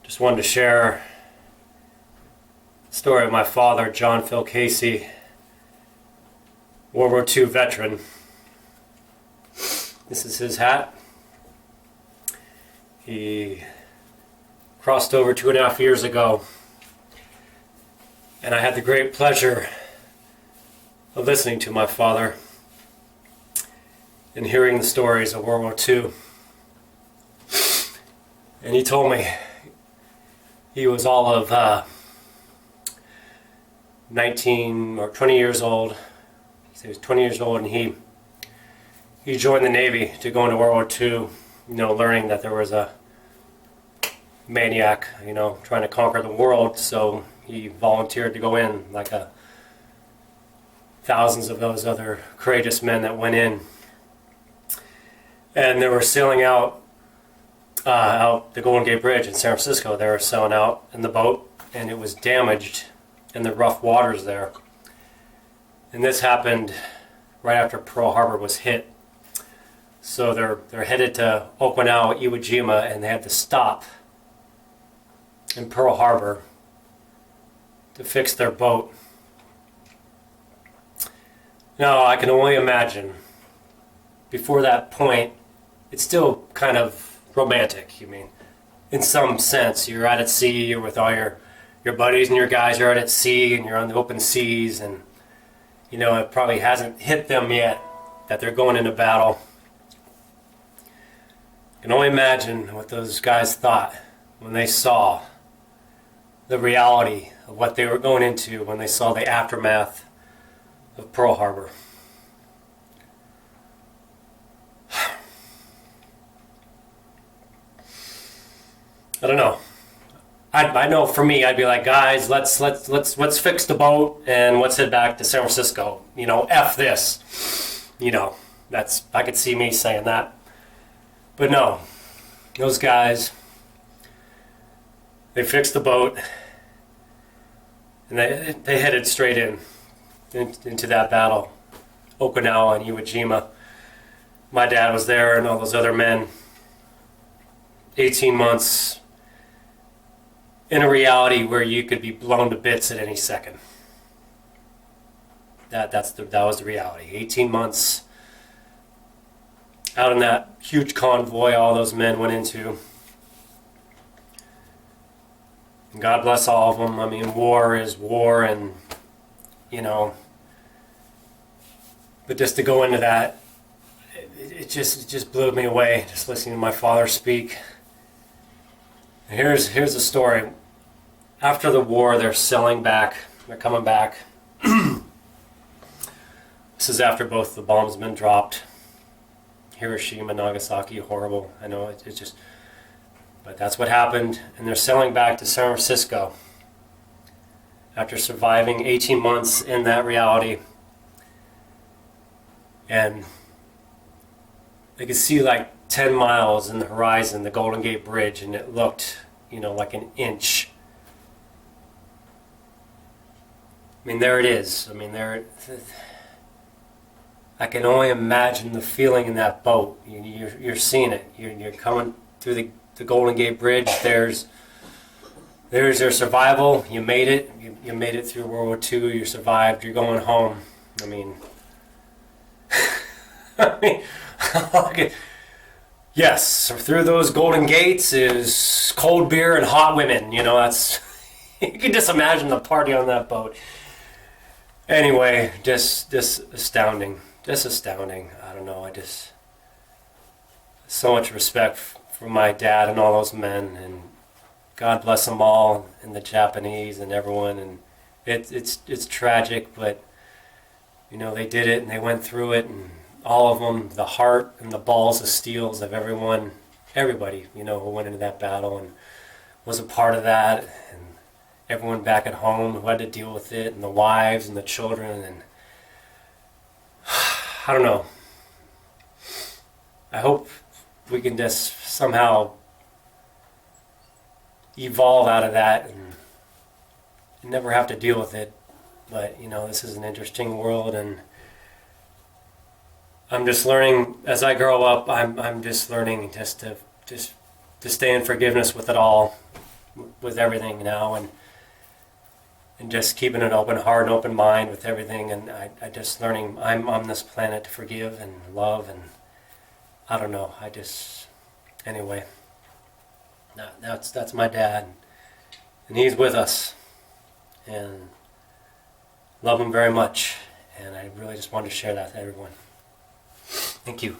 Just wanted to share the story of my father, John Phil Casey, World War II veteran. This is his hat. He crossed over 2.5 years ago, and I had the great pleasure of listening to my father and hearing the stories of World War II. And he told me he was all of 19 or 20 years old. He was 20 years old, and he joined the Navy to go into World War II, learning that there was a maniac, trying to conquer the world. So he volunteered to go in, like thousands of those other courageous men that went in. And they were sailing out the Golden Gate Bridge in San Francisco. They were sailing out in the boat, and it was damaged in the rough waters there. And this happened right after Pearl Harbor was hit. So they're headed to Okinawa, Iwo Jima, and they had to stop in Pearl Harbor to fix their boat. Now, I can only imagine, before that point, it's still kind of romantic. In some sense, you're out at sea, you're with all your buddies and your guys, you're out at sea, and you're on the open seas, and it probably hasn't hit them yet that they're going into battle. I can only imagine what those guys thought when they saw the reality of what they were going into, when they saw the aftermath of Pearl Harbor. I don't know. I know for me, I'd be like, guys, let's fix the boat and let's head back to San Francisco. F this. I could see me saying that. But no, those guys, they fixed the boat and they headed straight into that battle, Okinawa and Iwo Jima. My dad was there and all those other men. 18 months in a reality where you could be blown to bits at any second. That was the reality. 18 months out in that huge convoy all those men went into. And God bless all of them. War is war, and but just to go into that, it just blew me away, just listening to my father speak. Here's the story. After the war, they're sailing back. They're coming back. This is after both the bombs have been dropped. Hiroshima, Nagasaki, horrible. I know it's just, but that's what happened. And they're sailing back to San Francisco after surviving 18 months in that reality. And they could see like 10 miles in the horizon, the Golden Gate Bridge, and it looked, like an inch. There it is. I can only imagine the feeling in that boat. You're seeing it. You're coming through the Golden Gate Bridge. There's your survival. You made it. You made it through World War II. You survived. You're going home. Yes, through those golden gates is cold beer and hot women. That's you can just imagine the party on that boat. Anyway, just astounding. Just astounding. I don't know. So much respect for my dad and all those men, and God bless them all, and the Japanese and everyone. And it's tragic, but they did it and they went through it, and all of them, the heart and the balls of steels of everybody, who went into that battle and was a part of that, and everyone back at home who had to deal with it, and the wives and the children, and I don't know. I hope we can just somehow evolve out of that and never have to deal with it. But this is an interesting world, and I'm just learning as I grow up. I'm just learning just to stay in forgiveness with it all. with everything now, and just keeping an open heart and open mind with everything, and I just learning I'm on this planet to forgive and love, and I don't know, anyway, that's my dad, and he's with us, and love him very much, and I really just wanted to share that with everyone. Thank you.